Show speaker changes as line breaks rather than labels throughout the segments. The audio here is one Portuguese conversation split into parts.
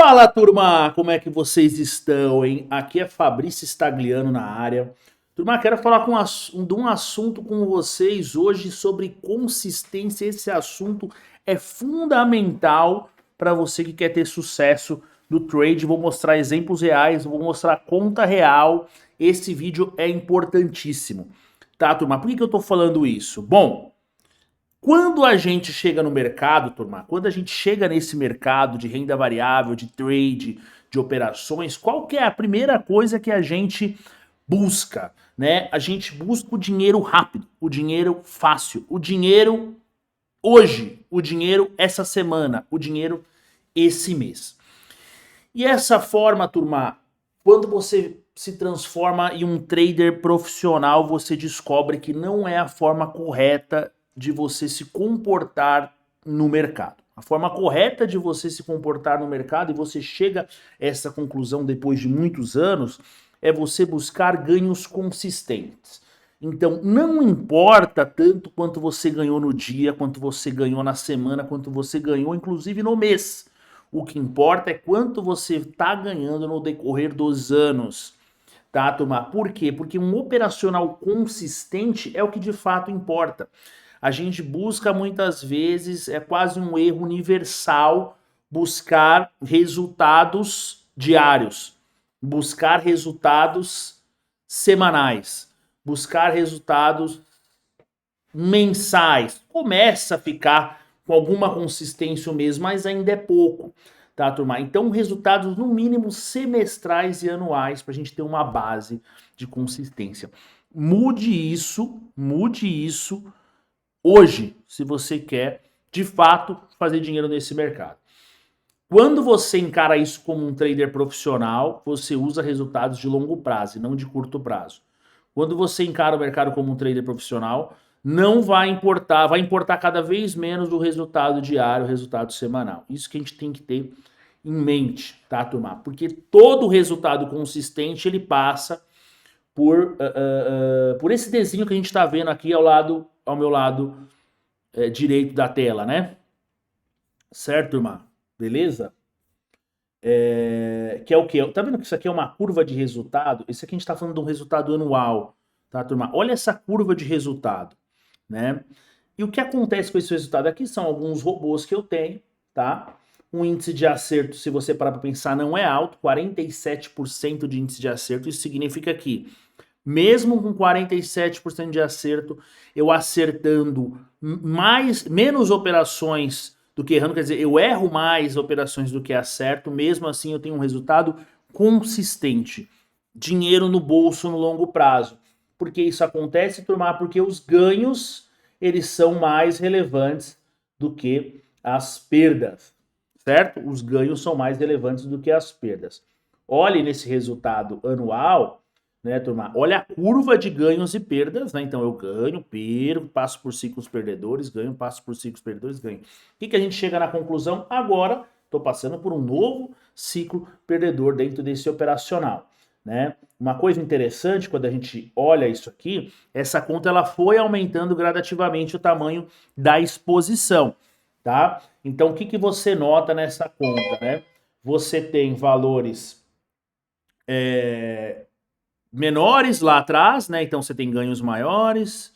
Fala, turma! Como é que vocês estão, hein? Aqui é Fabrício Stagliano na área. Turma, quero falar de um assunto com vocês hoje sobre consistência. Esse assunto é fundamental para você que quer ter sucesso no trade. Vou mostrar exemplos reais, vou mostrar conta real. Esse vídeo é importantíssimo. Tá, turma? Por que eu tô falando isso? Bom, quando a gente chega no mercado, turma, quando a gente chega nesse mercado de renda variável, de trade, de operações, qual que é a primeira coisa que a gente busca, né? A gente busca o dinheiro rápido, o dinheiro fácil, o dinheiro hoje, o dinheiro essa semana, o dinheiro esse mês. E essa forma, turma, quando você se transforma em um trader profissional, você descobre que não é a forma correta de você se comportar no mercado. A forma correta de você se comportar no mercado, e você chega a essa conclusão depois de muitos anos, é você buscar ganhos consistentes. Então, não importa tanto quanto você ganhou no dia, quanto você ganhou na semana, quanto você ganhou inclusive no mês. O que importa é quanto você está ganhando no decorrer dos anos. Tá, turma? Por quê? Porque um operacional consistente é o que de fato importa. A gente busca muitas vezes, é quase um erro universal, buscar resultados diários, buscar resultados semanais, buscar resultados mensais. Começa a ficar com alguma consistência mesmo, mas ainda é pouco, tá, turma? Então, resultados no mínimo semestrais e anuais para a gente ter uma base de consistência. Mude isso hoje, se você quer, de fato, fazer dinheiro nesse mercado. Quando você encara isso como um trader profissional, você usa resultados de longo prazo e não de curto prazo. Quando você encara o mercado como um trader profissional, não vai importar cada vez menos o resultado diário, o resultado semanal. Isso que a gente tem que ter em mente, tá, turma? Porque todo resultado consistente, ele passa por esse desenho que a gente está vendo aqui ao meu lado direito da tela, né? Certo, turma? Beleza? Que é o quê? Tá vendo que isso aqui é uma curva de resultado? Isso aqui a gente está falando de um resultado anual, tá, turma? Olha essa curva de resultado, né? E o que acontece com esse resultado aqui são alguns robôs que eu tenho, tá? Um índice de acerto, se você parar para pensar, não é alto, 47% de índice de acerto. Isso significa que, mesmo com 47% de acerto, eu acertando menos operações do que errando, quer dizer, eu erro mais operações do que acerto, mesmo assim eu tenho um resultado consistente. Dinheiro no bolso no longo prazo. Por que isso acontece, turma? Porque os ganhos, eles são mais relevantes do que as perdas, certo? Os ganhos são mais relevantes do que as perdas. Olhe nesse resultado anual, né, turma? Olha a curva de ganhos e perdas, né? Então eu ganho, perco, passo por ciclos perdedores, ganho, passo por ciclos perdedores, ganho. O que a gente chega na conclusão? Agora estou passando por um novo ciclo perdedor dentro desse operacional, né? Uma coisa interessante quando a gente olha isso aqui, essa conta ela foi aumentando gradativamente o tamanho da exposição, tá? Então o que você nota nessa conta, né? Você tem valores menores lá atrás, né? Então você tem ganhos maiores,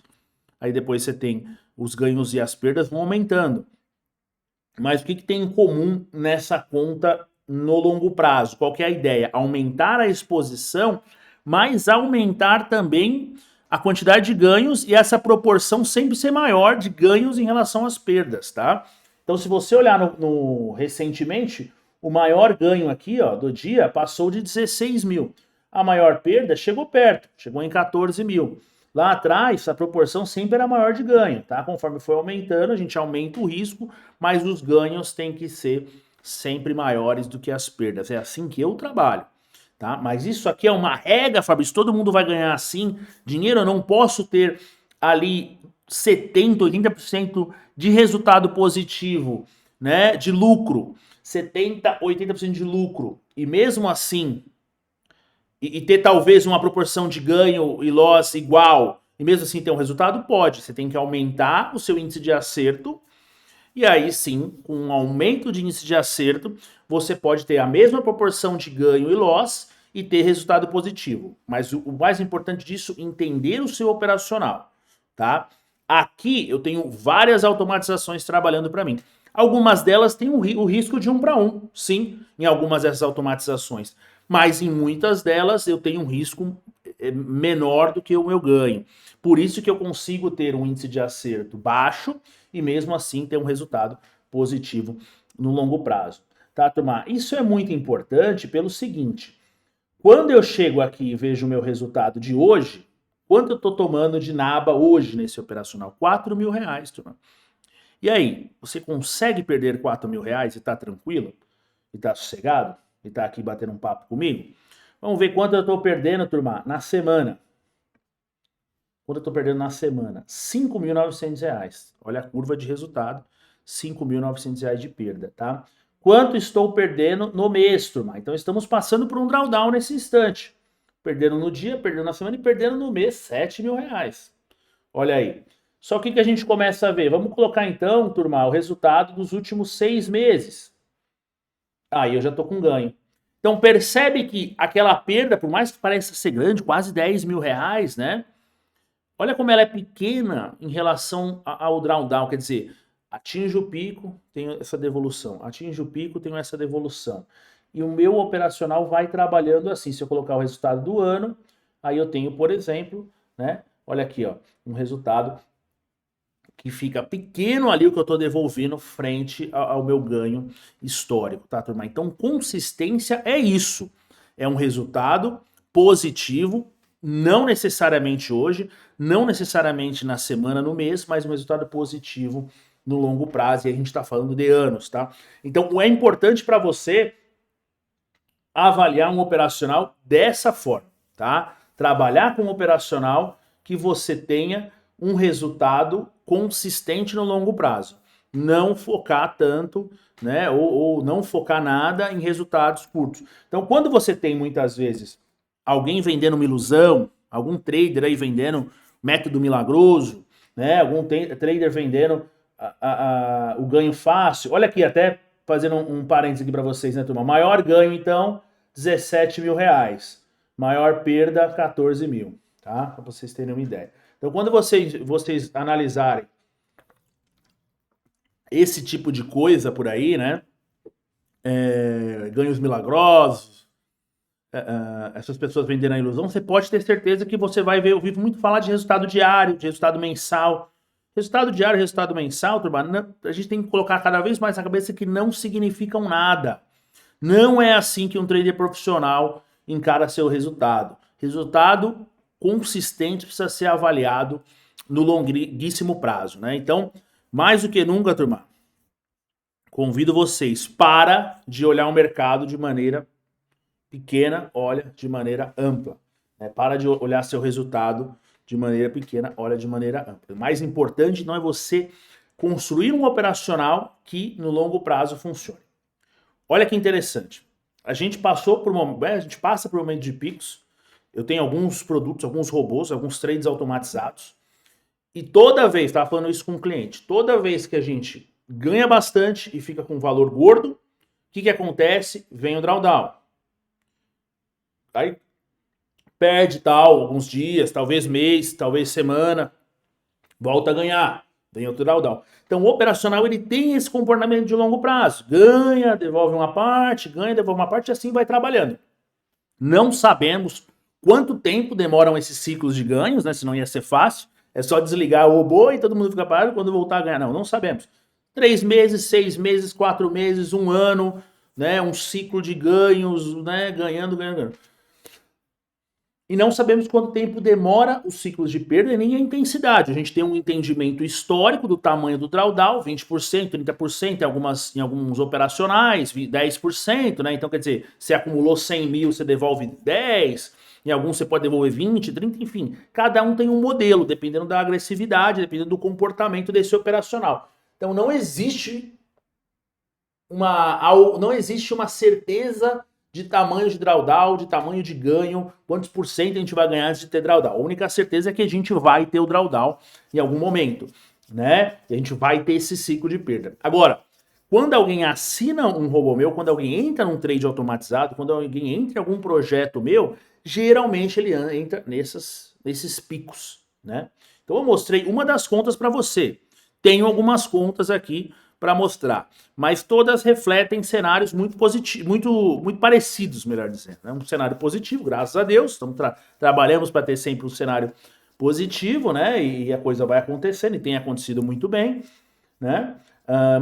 aí depois você tem os ganhos e as perdas vão aumentando. Mas o que tem em comum nessa conta no longo prazo? Qual que é a ideia? Aumentar a exposição, mas aumentar também a quantidade de ganhos e essa proporção sempre ser maior de ganhos em relação às perdas, tá? Então, se você olhar recentemente, o maior ganho aqui, ó, do dia passou de 16 mil. A maior perda chegou perto, chegou em 14 mil. Lá atrás, a proporção sempre era maior de ganho, tá? Conforme foi aumentando, a gente aumenta o risco, mas os ganhos têm que ser sempre maiores do que as perdas. É assim que eu trabalho, tá? Mas isso aqui é uma regra, Fabrício, todo mundo vai ganhar assim. Dinheiro eu não posso ter ali 70, 80% de resultado positivo, né? De lucro. 70, 80% de lucro. E mesmo assim, e ter talvez uma proporção de ganho e loss igual, e mesmo assim ter um resultado? Pode. Você tem que aumentar o seu índice de acerto E aí sim, com um aumento de índice de acerto, você pode ter a mesma proporção de ganho e loss e ter resultado positivo. Mas o mais importante disso, entender o seu operacional, tá? Aqui eu tenho várias automatizações trabalhando para mim. Algumas delas têm o risco de 1 para 1, sim, em algumas dessas automatizações. Mas em muitas delas eu tenho um risco menor do que o meu ganho. Por isso que eu consigo ter um índice de acerto baixo e mesmo assim ter um resultado positivo no longo prazo. Tá, turma? Isso é muito importante pelo seguinte: quando eu chego aqui e vejo o meu resultado de hoje, quanto eu estou tomando de naba hoje nesse operacional? R$ 4.000, turma. E aí, você consegue perder R$ 4.000 e tá tranquilo? E tá sossegado? E tá aqui batendo um papo comigo? Vamos ver quanto eu estou perdendo, turma, na semana. Quanto eu estou perdendo na semana? R$ 5.900. Olha a curva de resultado. R$ 5.900 de perda, tá? Quanto estou perdendo no mês, turma? Então estamos passando por um drawdown nesse instante. Perdendo no dia, perdendo na semana e perdendo no mês R$ 7.000. Olha aí. Só que o que a gente começa a ver? Vamos colocar então, turma, o resultado dos últimos 6 meses. Aí eu já estou com ganho. Então percebe que aquela perda, por mais que pareça ser grande, quase R$ 10.000, né? Olha como ela é pequena em relação ao drawdown, quer dizer, atinge o pico, tenho essa devolução, atinge o pico, tenho essa devolução. E o meu operacional vai trabalhando assim. Se eu colocar o resultado do ano, aí eu tenho, por exemplo, né? Olha aqui, ó, um resultado que fica pequeno ali o que eu estou devolvendo frente ao meu ganho histórico, tá, turma? Então, consistência é isso. É um resultado positivo, não necessariamente hoje, não necessariamente na semana, no mês, mas um resultado positivo no longo prazo. E a gente está falando de anos, tá? Então, é importante para você avaliar um operacional dessa forma, tá? Trabalhar com um operacional que você tenha um resultado consistente no longo prazo. Não focar tanto, né? Ou não focar nada em resultados curtos. Então, quando você tem muitas vezes alguém vendendo uma ilusão, algum trader aí vendendo método milagroso, né? Algum trader vendendo o ganho fácil. Olha aqui, até fazendo um parênteses aqui para vocês, né, turma? Maior ganho, então, R$ 17.000. Maior perda, 14 mil, tá? Para vocês terem uma ideia. Então, quando vocês analisarem esse tipo de coisa por aí, né? Ganhos milagrosos, essas pessoas vendendo a ilusão, você pode ter certeza que você vai ver, eu ouvi muito falar de resultado diário, de resultado mensal. Resultado diário, resultado mensal, turma, a gente tem que colocar cada vez mais na cabeça que não significam nada. Não é assim que um trader profissional encara seu resultado. Resultado consistente precisa ser avaliado no longuíssimo prazo, né? Então, mais do que nunca, turma, convido vocês para de olhar o mercado de maneira pequena, olha de maneira ampla. Né? Para de olhar seu resultado de maneira pequena, olha de maneira ampla. O mais importante não é você construir um operacional que no longo prazo funcione. Olha que interessante. A gente passou por a gente passa por um momento de picos. Eu tenho alguns produtos, alguns robôs, alguns trades automatizados. E toda vez, estava falando isso com um cliente, toda vez que a gente ganha bastante e fica com valor gordo, o que acontece? Vem o drawdown. Aí perde tal, alguns dias, talvez mês, talvez semana, volta a ganhar, vem outro drawdown. Então o operacional ele tem esse comportamento de longo prazo, ganha, devolve uma parte, ganha, devolve uma parte e assim vai trabalhando. Não sabemos quanto tempo demoram esses ciclos de ganhos, né? Senão ia ser fácil, é só desligar o robô e todo mundo fica parado quando voltar a ganhar. Não sabemos. 3 meses, 6 meses, 4 meses, 1 ano, né? Um ciclo de ganhos, né? Ganhando. E não sabemos quanto tempo demora os ciclos de perda e nem a intensidade. A gente tem um entendimento histórico do tamanho do drawdown, 20%, 30% em alguns operacionais, 10%, né? Então, quer dizer, você acumulou 100 mil, você devolve 10, em alguns você pode devolver 20, 30, enfim. Cada um tem um modelo, dependendo da agressividade, dependendo do comportamento desse operacional. Então, não existe uma certeza de tamanho de drawdown, de tamanho de ganho, quantos por cento a gente vai ganhar antes de ter drawdown. A única certeza é que a gente vai ter o drawdown em algum momento. né? E a gente vai ter esse ciclo de perda. Agora, quando alguém assina um robô meu, quando alguém entra num trade automatizado, quando alguém entra em algum projeto meu, geralmente ele entra nesses picos, né? Então eu mostrei uma das contas para você. Tenho algumas contas aqui para mostrar, mas todas refletem cenários muito positivos, muito parecidos, melhor dizendo. É um cenário positivo, graças a Deus. Estamos trabalhamos para ter sempre um cenário positivo, né? E a coisa vai acontecendo e tem acontecido muito bem, né?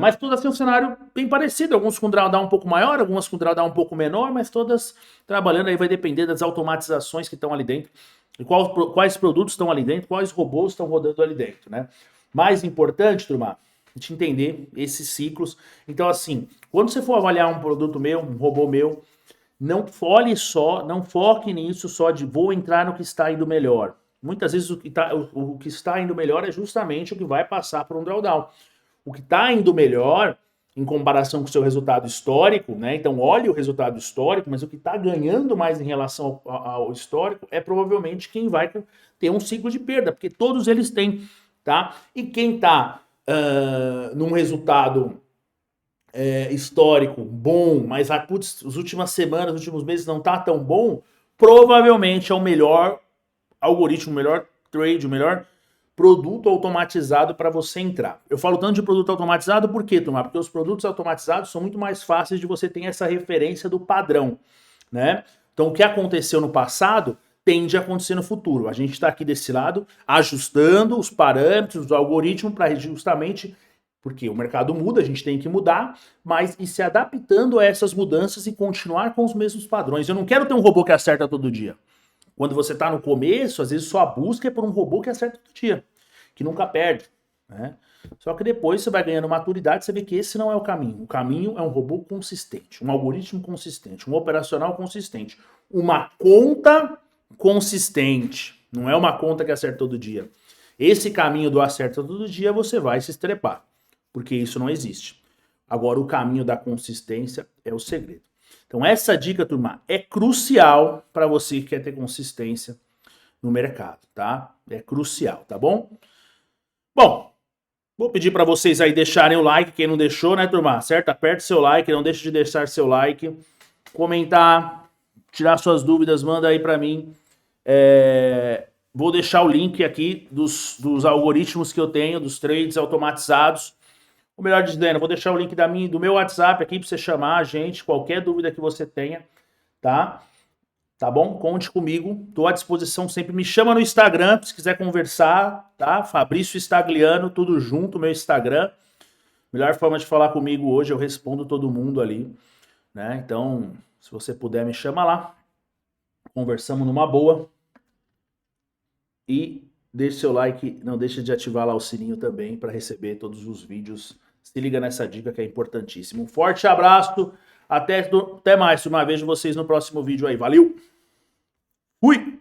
Mas todas têm um cenário bem parecido, alguns com drawdown um pouco maior, algumas com drawdown um pouco menor, mas todas trabalhando aí vai depender das automatizações que estão ali dentro, e quais produtos estão ali dentro, quais robôs estão rodando ali dentro, né? Mais importante, turma, a gente entender esses ciclos. Então, assim, quando você for avaliar um produto meu, um robô meu, não foque nisso só de vou entrar no que está indo melhor. Muitas vezes o que está indo melhor é justamente o que vai passar por um drawdown. O que está indo melhor em comparação com o seu resultado histórico, né? Então olhe o resultado histórico, mas o que está ganhando mais em relação ao histórico é provavelmente quem vai ter um ciclo de perda, porque todos eles têm, tá? E quem está num resultado histórico bom, mas putz, as últimas semanas, os últimos meses não tá tão bom, provavelmente é o melhor algoritmo, o melhor trade, o melhor produto automatizado para você entrar. Eu falo tanto de produto automatizado por quê, Tomar? Porque os produtos automatizados são muito mais fáceis de você ter essa referência do padrão, né? Então, o que aconteceu no passado tende a acontecer no futuro. A gente está aqui desse lado, ajustando os parâmetros do algoritmo para justamente, porque o mercado muda, a gente tem que mudar, mas e se adaptando a essas mudanças e continuar com os mesmos padrões. Eu não quero ter um robô que acerta todo dia. Quando você está no começo, às vezes sua busca é por um robô que acerta todo dia, que nunca perde, né? Só que depois você vai ganhando maturidade, você vê que esse não é o caminho. O caminho é um robô consistente, um algoritmo consistente, um operacional consistente, uma conta consistente. Não é uma conta que acerta todo dia. Esse caminho do acerta todo dia você vai se estrepar, porque isso não existe. Agora, o caminho da consistência é o segredo. Então, essa dica, turma, é crucial para você que quer ter consistência no mercado, tá? É crucial, tá bom? Bom, vou pedir para vocês aí deixarem o like, quem não deixou, né, turma? Certo? Aperte seu like, não deixe de deixar seu like, comentar, tirar suas dúvidas, manda aí para mim. Vou deixar o link aqui dos algoritmos que eu tenho, dos trades automatizados. Ou melhor dizendo, vou deixar o link do meu WhatsApp aqui para você chamar a gente, qualquer dúvida que você tenha, tá? Tá bom? Conte comigo, estou à disposição sempre. Me chama no Instagram se quiser conversar, tá? Fabrício Stagliano, tudo junto, meu Instagram. Melhor forma de falar comigo hoje, eu respondo todo mundo ali, né? Então, se você puder, me chama lá. Conversamos numa boa. E deixe seu like, não deixe de ativar lá o sininho também para receber todos os vídeos. Se liga nessa dica que é importantíssimo. Um forte abraço, até mais. Uma vez vocês no próximo vídeo aí. Valeu! Fui!